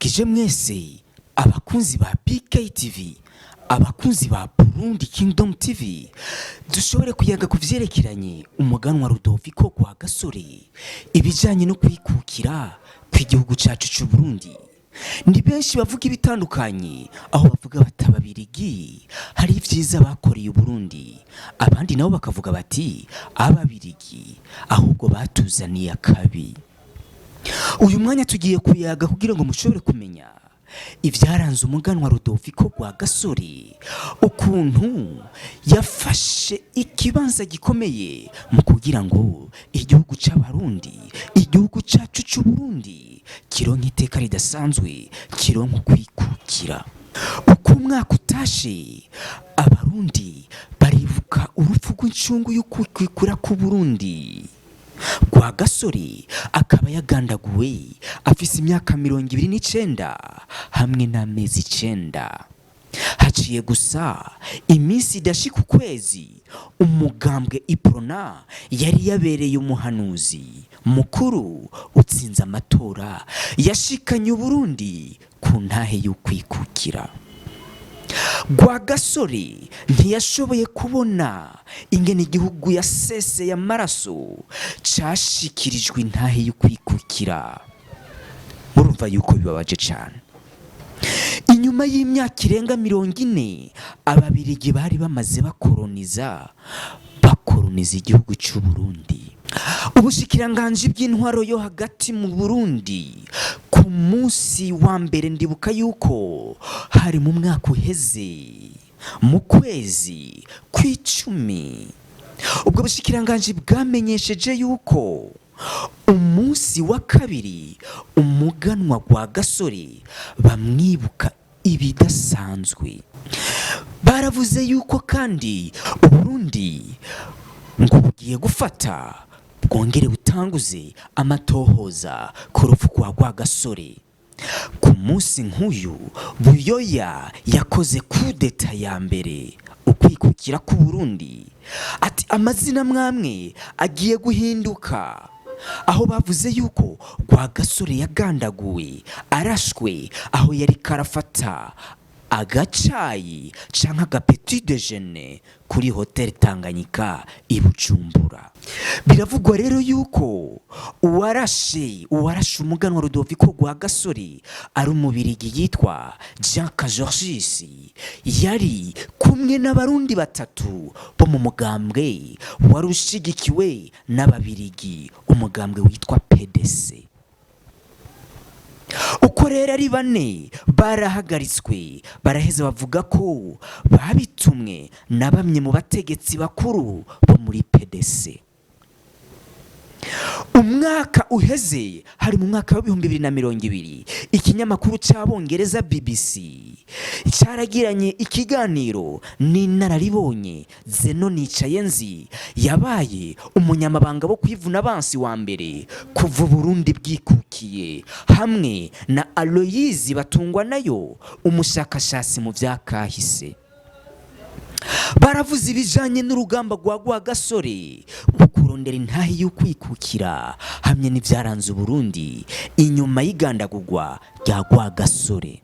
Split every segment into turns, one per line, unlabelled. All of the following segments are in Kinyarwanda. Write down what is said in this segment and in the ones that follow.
ndabaramukije mwese abakunzi ba BKTV, abakunzi ba Burundi Kingdom TV, dushobore kuyaga ku vyerekeranye umuganwa Rudoviko Rwagasore, ibijanye no kwikukira kw'igihugu cacu c'u Burundi. Ni benshi bavuga ibitandukanye, aho bavuga batababirigi hari ivyiza bakoreye Burundi, abandi nabo bakavuga bati ababirigi ahubwo batuzaniye akabi. Uyu mwanya tugiye kuyaga kugira ngo mushobore kumenya ivyaranze umuganwa Rudoviko Rwagasore, ukuntu yafashe ikibanza gikomeye mu kugira ngo igihugu c'abarundi, igihugu cacu c'u Burundi kironka iteka ridasanzwe, kironka kwikukira. Uko umwaka utashe, abarundi baribuka urupfu rw'incungu y'ukwikukira ku Burundi. Rwagasore akaba yagandaguwe afise imyaka 29 hamwe n'amezi 9. Haciye gusa iminsi idashika ukwezi, umugambwe Iprona yari yabereye umuhanuzi mukuru utsinze amatora yashikanye Burundi ku ntahe y'ukwikukira. Rwagasore ntiyashoboye kubona ingene igihugu yaseseye amaraso cashikirijwe intahe y'ukwikukira. Murumva yuko bibabaje cane. Inyuma y'imyaka irenga 40, ababirigi bari bamaze bakoroniza igihugu c'u Burundi. Ubushikiranganji bw'intwaro yo hagati mu Burundi ku munsi wa mbere, ndibuka yuko hari mu mwaka uheze mu kwezi kw'icumi, ubwo bushikiranganji bwamenyesheje yuko umunsi wa kabiri umuganwa Rwagasore bamwibuka ibidasanzwe. Baravuze yuko kandi Uburundi ngo bugiye gufata bwongere butanguze amatohoza ku rupfu rwa Rwagasore. Ku munsi nk'uyu, Buyoya yakoze kudeta ya mbere ukwikukira ku Burundi, ati amazina mwamwe agiye guhinduka, aho bavuze yuko Rwagasore yagandaguwe arashwe aho yari karafata agacayi canke agapetit déjeuner kuri Hotel Tanganyika i Bujumbura. Biravugwa rero yuko uwarashe umuganwa Rudoviko Rwagasore ari umubirigi yitwa Jean Kajorgis, yari kumwe n'abarundi batatu bo mu mugambwe wari ushigikiwe n'ababirigi, umugambwe witwa PDC. Uko rero ari bane barahagaritswe, baraheza bavuga ko babitumwe na bamwe mu bategetsi bakuru bo muri PDC. Umwaka uheze, hari mu mwaka wa 2020, ikinyamakuru c'abongereza BBC caragiranye ikiganiro n'inararibonye Zeno Nicayenzi, yabaye umunyamabanga bo kwivuna abansi wa mbere kuva Burundi bwikukiye, hamwe na Aloyizi Batungwanayo, umushakashatsi mu vyakahise. Baravuze ibijanye n'urugamba rwa Rwagasore rwo kurondera intahe y'ukwikukira hamwe n'ivyaranze Burundi inyuma y'igandagurwa rya Rwagasore.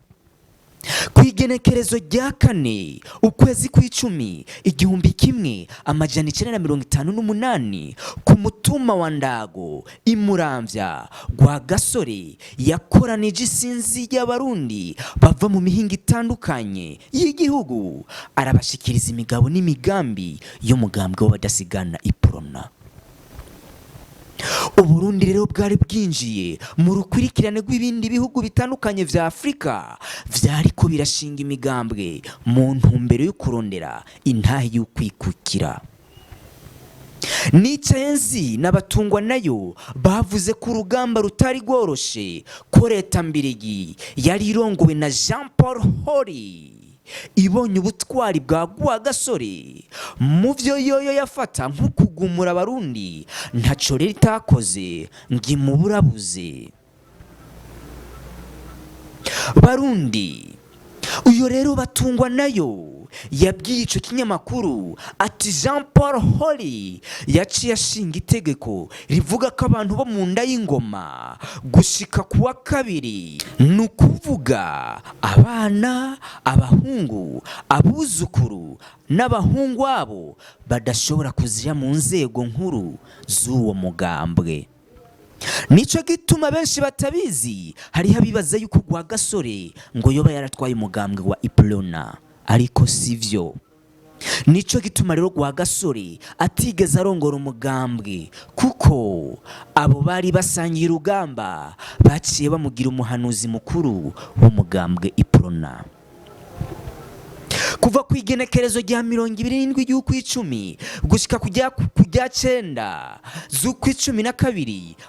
Kwigenekerezo rya 4 ukwezi kw'icumi 1958, ku mutuma wa Ndago imuramvya, Rwagasore yakoranije isinzi y'abarundi bava mu mihinga itandukanye y'igihugu, arabashikiriza imigabo n'imigambi y'umugambwe w'abadasigana Iprona. Uburundi rero bwari bwinjiye mu rukurikirane rw'ibindi bihugu bitandukanye vya Afrika vyariko birashinga imigambwe mu ntumbero yo kurondera intahe y'ukwikukira. Nicayenzi n'Abatungwanayo bavuze ko urugamba rutari rworoshe, ko leta mbirigi yari irongowe na Jean Paul Hori ibonye ubutwari bwa Rwagasore mu vyo yoyo yafata nk'ukugumura abarundi, ntaco rero itakoze ngimuburabuze. Barundi uyo rero Batungwa nayo yabwiye icyo kinyamakuru ati Jean Paul Hori yaciye ashinga itegeko rivuga ko abantu bo mu nda y'ingoma gushika kuwa kabiri, ni ukuvuga abana, abahungu, abuzukuru n'abahungu abo badashobora kuzira mu nzego nkuru z'uwo mugambwe. Nico gituma benshi batabizi hariho abibaza yuko Rwagasore ngo yoba yaratwaye umugambwe wa Iprona, ariko sivyo. Nico gituma rero Rwagasore atigeze arongora umugambwe, kuko abo bari basangiye urugamba baciye bamugira umuhanuzi mukuru w'umugambwe Iprona. Kuva ku igenekerezo rya 27 y'ukwicumi gushika kujya 9 z'ukwicumi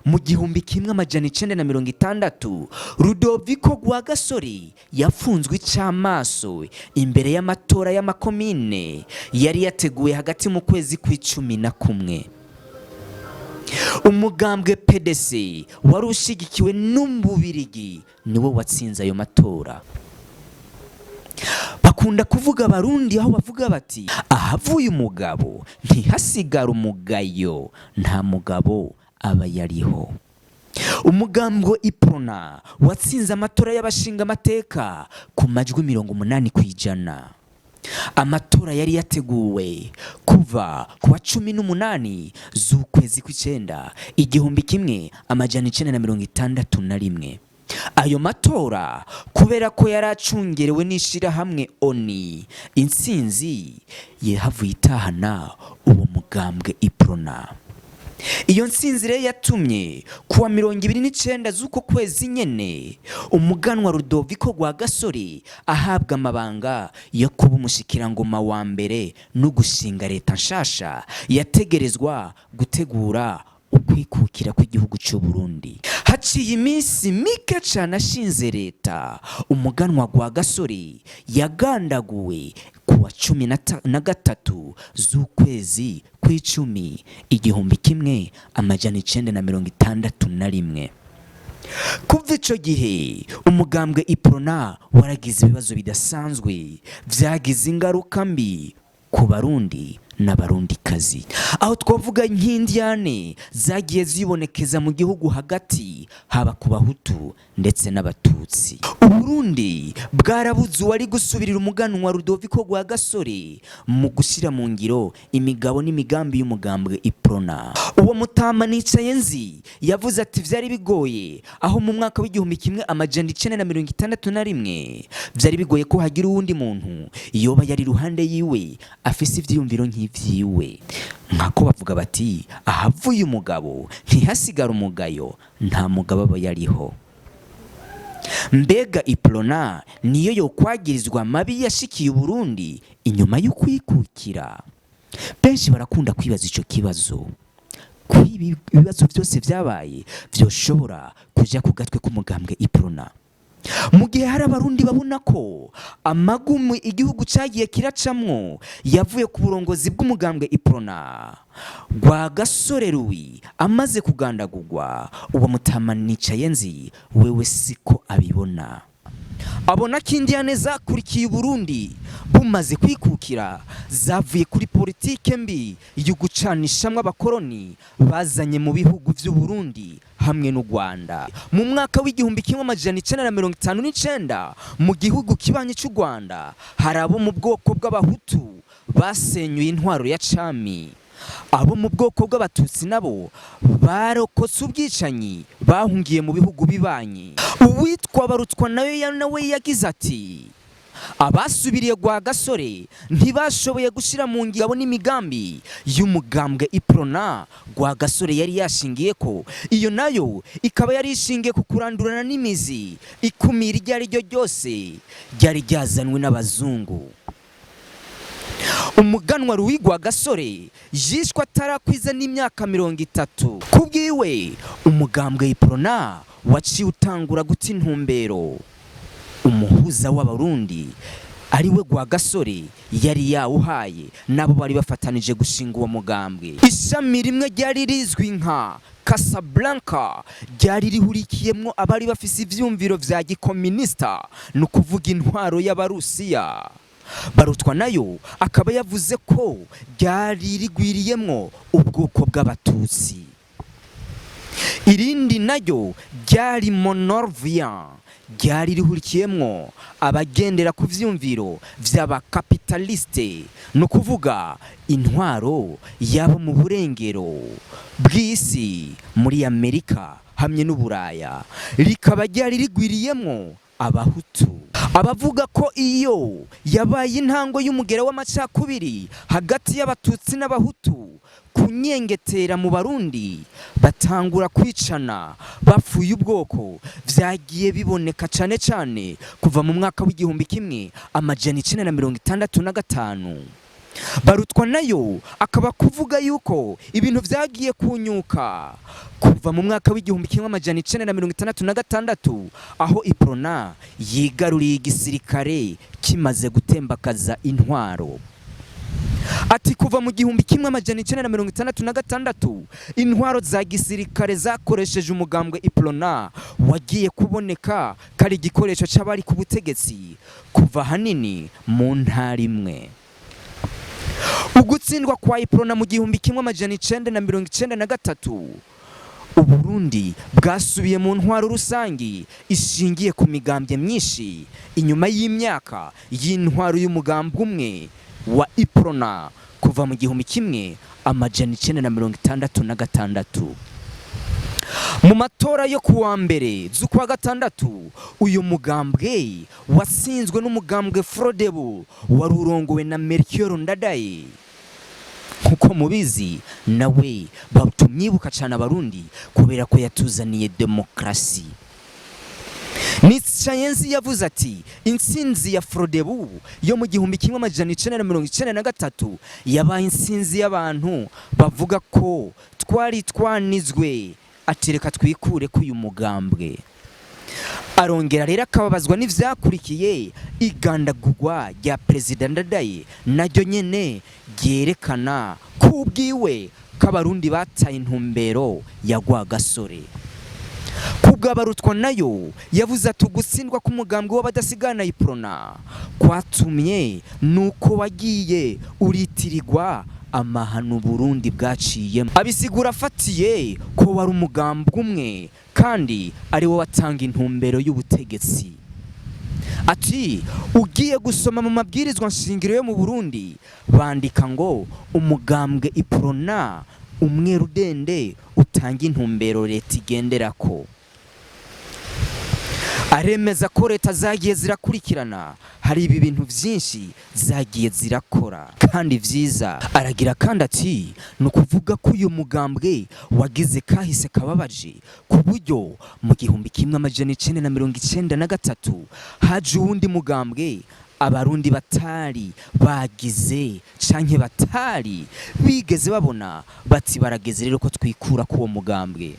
mu 1960, Rudoviko Rwagasore yafunzwe icamaso imbere y'amatora y'amakomine yari yateguye hagati mu kwezi kw'icumi. Umugambwe PDC wari ushigikiwe n'Umubirigi niwe watsinze ayo matora. Bakunda kuvuga Abarundi aho bavuga bati ahavuye umugabo ntihasigara umugayo, nta mugabo aba yariho. Umugambwe Iprona watsinze amatora y'abashinga amateka ku majwi 80%. Amatora yari yateguwe kuva kuwa 18 z'ukwezi kw'icenda 1961. Ayo matora kubera ko yaracungerewe n'ishirahamwe ONI, intsinzi yahavuye itahana uwo mugambwe Iprona. Iyo ntsinzi rero yatumye kuwa 29 z'uko kwezi nyene umuganwa Rudoviko Rwagasore ahabwa amabanga yo kuba umushikirangoma wa mbere no gushinga leta nshasha yategerezwa gutegura ukwikukira kw'igihugu cy'u Burundi. Haciye iminsi mike cyane ashinze leta, umuganwa Rwagasore yagandaguwe kuwa 13 z'ukwezi kw'icumi 1961. Kuva ico gihe umugambwe Iprona waragize ibibazo bidasanzwe vyagize ingaruka mbi ku Barundi n'Abarundikazi, aho twavuga nk'indyane zagiye zibonekeza mu gihugu hagati, haba ku Bahutu ndetse n'Abatutsi. Uburundi bwarabuze uwari gusubirira umuganwa Rudoviko Rwagasore mu gushyira mu ngiro imigabo n'imigambi y'umugambwe Iprona. Uwo Mutama Nicayenzi yavuze ati vyari bigoye aho mu mwaka w'1961 vyari bigoye ko hagira uwundi muntu yoba yari ruhande yiwe afise ivyiyumviro nk'ivyiwe. Nkako bavuga bati ahavuye umugabo ntihasigara umugayo, nta mugabo aba yariho. Mbega Iprona niyo yo kwagirizwa amabi yashikiye Burundi inyuma y'ukwikukira? Benshi barakunda kwibaza ico kibazo. Kwibi ibibazo byose vyabaye vyoshobora kuja ku gatwe k'umugambwe Iprona. Mu gihe hari Abarundi babona ko amagumu igihugu cyagiye kiracamwo yavuye ku burongozi bw'umugambwe Iprona, Rwagasore Louis amaze kugandagurwa, uwo Mutama Nicayenzi wewe siko abibona. Abona ko indyane zakurikiye Burundi bumaze kwikukira zavuye kuri politike mbi yo gucanishamwe abakoroni bazanye mu bihugu vy'u Burundi hamwe n'u Rwanda. Mu mwaka w'1959 mu gihugu kibanyi cy'u Rwanda hari abo mu bwoko bw'Abahutu basenyuye intwaro ya cami. Abo mu bwoko bw'Abatutsi nabo barokotse ubwicanyi bahungiye mu bihugu bibanyi. Uwitwa Barutwa nawe yagize ati abasubiriye Rwagasore ntibashoboye gushira mu ngiro n'imigambi y'umugambwe Iprona Rwagasore yari yashingiye ko, iyo nayo ikaba yari ishingiye ku kurandurana n'imizi ikumira iryari ryo ryose ryari ryazanwe n'abazungu. Umuganwa Rwagasore yishwe atarakwiza n'imyaka 30. Kubwiwe umugambwe Iprona waciye utangura guta intumbero. Umuhuza w'Abarundi ariwe Rwagasore yari yawuhaye nabo bari bafatanije gushinga uwo mugambwe. Ishami rimwe ryari rizwi nka Casablanca ryari rihurikiyemwo abari bafise ivyumviro vya gikominista, ni ukuvuga intwaro y'Abarusiya. Barutwa nayo akaba yavuze ko ryari rigwiriyemwo ubwoko bw'Abatutsi. Irindi nayo ryari Monoravian, ryari rihurikiyemwo abagendera ku vyumviro vy'abakapitaliste, ni ukuvuga intwaro yabo mu burengero bw'isi muri Amerika hamwe n'Uburaya. Rikaba ryari rigwiriyemwo Abahutu. Abavuga ko iyo yabaye intango y'umugera w'amacakubiri hagati y'Abatutsi n'Abahutu, kunyengetera mu Barundi batangura kwicana bafuye ubwoko, vyagiye biboneka cane cane kuva mu mwaka w'igihumbi kimwe amajana 1965. Barutwa nayo akaba kuvuga yuko ibintu vyagiye kunyuka kuva mu mwaka w'igihumbi kimwe amajana 1966, aho Iprona yigaruriye igisirikare kimaze gutembakaza intwaro. Ati kuva mu gihumbi kimwe amajana 1966 intwaro za gisirikare zakoresheje umugambwe Iprona wagiye kuboneka kari igikoresho c'abari ku butegetsi kuva hanini mu ntara imwe. Ugutsindwa kwa Iprona mu gihumbi kimwe amajana 1993, Uburundi bwasubiye mu ntwaro rusangi ishingiye ku migambwe myinshi inyuma y'imyaka y'intwaro y'umugambwe umwe wa Iprona kuva mu gihumbi kimwe amajana 1966. Mu matora yo kuwa mbere z'ukwa gatandatu, uyu mugambwe wasinzwe n'umugambwe Frodebu wari urongowe na Melchior Ndadaye. Nkuko mubizi nawe batumyibuka cyane Abarundi kubera ko yatuzaniye demokrasi. Nitsayenzi yavuze ati insinzi ya Frodebu yo mu gihumbi kimwe amajana 1993 yabaye insinzi y'abantu bavuga ko twari twanizwe, atereka twikure ku uyu mugambwe. Arongera rero akababazwa n'ivyakurikiye igandagurwa rya President Ndadaye, naryo nyene ryerekana kubwiwe k'Abarundi bataye intumbero ya Rwagasore. Kubwa Barutwa nayo yavuze ati ugutsindwa k'umugambwe w'abadasigana Iprona kwatumye nuko wagiye uritirirwa amahano Burundi bwaciye. Abisigura afatiye ko wari umugambwe umwe kandi ari wo watanga intumbero y'ubutegetsi. Ati ugiye gusoma mu mabwirizwa nshingiro yo mu Burundi bandika ngo umugambwe Iprona umwe rudende utanga intumbero leta igenderako. Aremeza ko leta zagiye zirakurikirana hari ibi bintu byinshi zagiye zirakora kandi vyiza. Aragira kandi ati no kuvuga ko uyu mugambwe wagize kahise kababaje ku buryo mu gihumbi kimwe amajana 1993 haje uwundi mugambwe Abarundi batari bagize canke batari bigeze babona bati barageze rero ko twikura ku uwo mugambwe.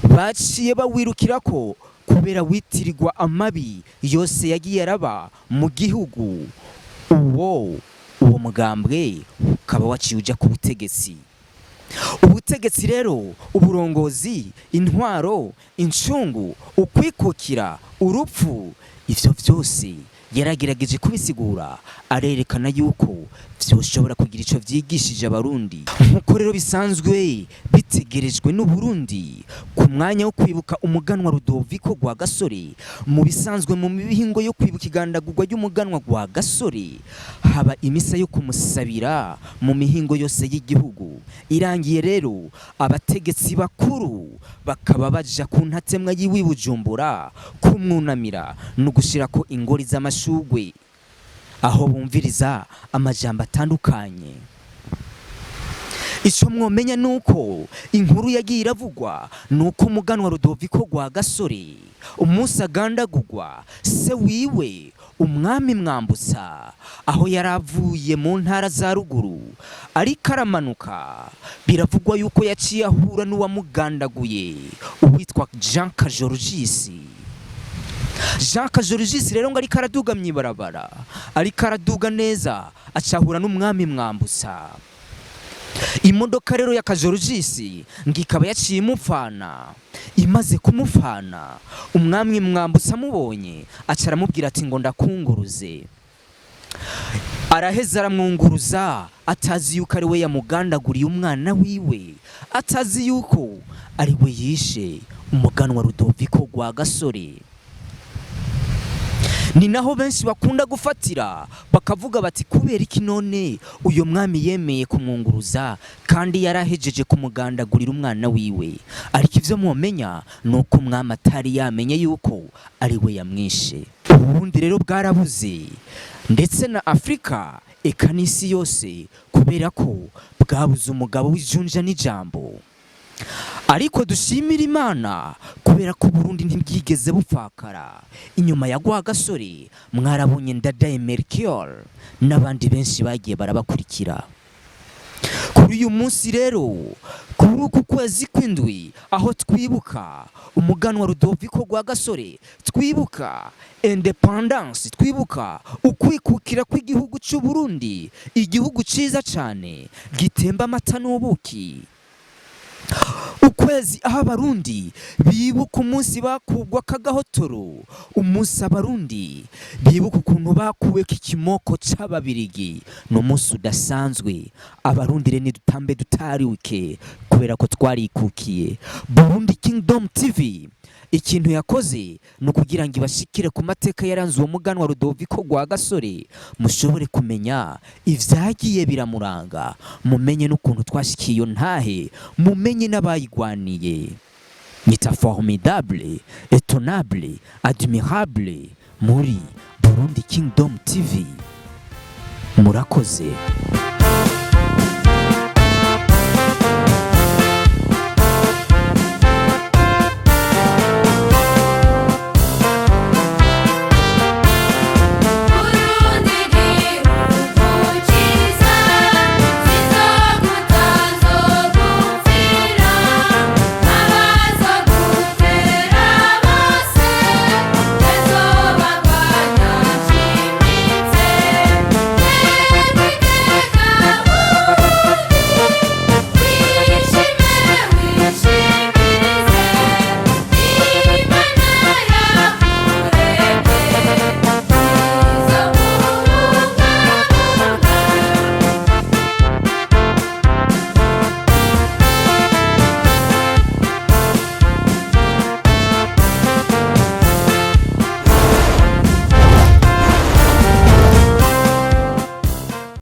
Baciye bawirukira ko kubera witirirwa amabi yose yagiye araba mu gihugu. Uwo mugambwe ukaba waciye uja ku butegetsi. Ubutegetsi rero, uburongozi, intwaro, incungu, ukwikukira, urupfu, ivyo vyose yaragerageje kubisigura, arerekana yuko vyoshobora kugira ico vyigishije Abarundi. Nkuko rero bisanzwe bitegerejwe n'Uburundi ku mwanya wo kwibuka umuganwa Rudoviko Rwagasore, mu bisanzwe mu mihingo yo kwibuka igandagurwa ry'umuganwa Rwagasore haba imisa yo kumusabira mu mihingo yose y'igihugu. Irangiye rero abategetsi bakuru bakaba baja ku ntatemwa yiwi Bujumbura kumwunamira no gushirako ingori z'amashugwe aho bumviriza amajambo atandukanye. Ico mwomenya nuko inkuru yagiye iravugwa nuko umuganwa Rudoviko Rwagasore umunsi agandagurwa se wiwe umwami Mwambutsa aho yaravuye mu ntara za ruguru ariko aramanuka, biravugwa yuko yaciye ahura n'uwamugandaguye uwitwa Jean Kajorgis. Jean Kajorgis rero ngo ariko araduga mwibarabara, ariko araduga neza acahura n'umwami Mwambutsa. imodoka rero ya Kajorojisi ngo ikaba yaciye imupfana. Imaze kumupfana, umwami Mwambutsa amubonye aca aramubwira ati ngo ndakunguruze. Araheza aramwunguruza, atazi yuko ari we yamugandaguriye umwana wiwe, atazi yuko ari we yishe umuganwa Rudoviko Rwagasore. Ni naho benshi bakunda gufatira bakavuga bati kubera iki none uyo mwami yemeye kumwunguruza kandi yarahejeje kumugandagurira umwana wiwe. Ariko ivyo mwomenya nuko umwami atari yamenye yuko ari we yamwishe. Uburundi rero bwarabuze, ndetse na Afrika eka n'isi yose, kubera ko bwabuze umugabo w'ijunja n'ijambo. Ariko dushimira Imana kubera ko Burundi ntibwigeze bupfakara. Inyuma ya Rwagasore mwarabonye Ndadaye Melchior n'abandi benshi bagiye barabakurikira. Kuri uyu munsi rero, kuri uku kwezi kw'indwi, aho twibuka umuganwa Rudoviko Rwagasore, twibuka independence, twibuka ukwikukira kw'igihugu cy'u Burundi, igihugu ciza cyane gitemba amata n'ubuki. Ukwezi aho abarundi bibuka umunsi bakugwa kagahotoro, umunsi abarundi bibuka ukuntu bakuweko ikimoko c'ababirigi, n'umunsi udasanzwe. Abarundi rero nidutambe dutariwike kubera ko twarikukiye. Burundi Kingdom TV ikintu yakoze no kugira ngo ibashikire ku mateka yaranze uwo muganwa Rudoviko Rwagasore, mushobore kumenya ivyagiye biramuranga, mumenye n'ukuntu twashikiye iyo ntahe, mumenye n'abayigwaniye. Nita formidable, étonnable, admirable muri Burundi Kingdom TV. Murakoze.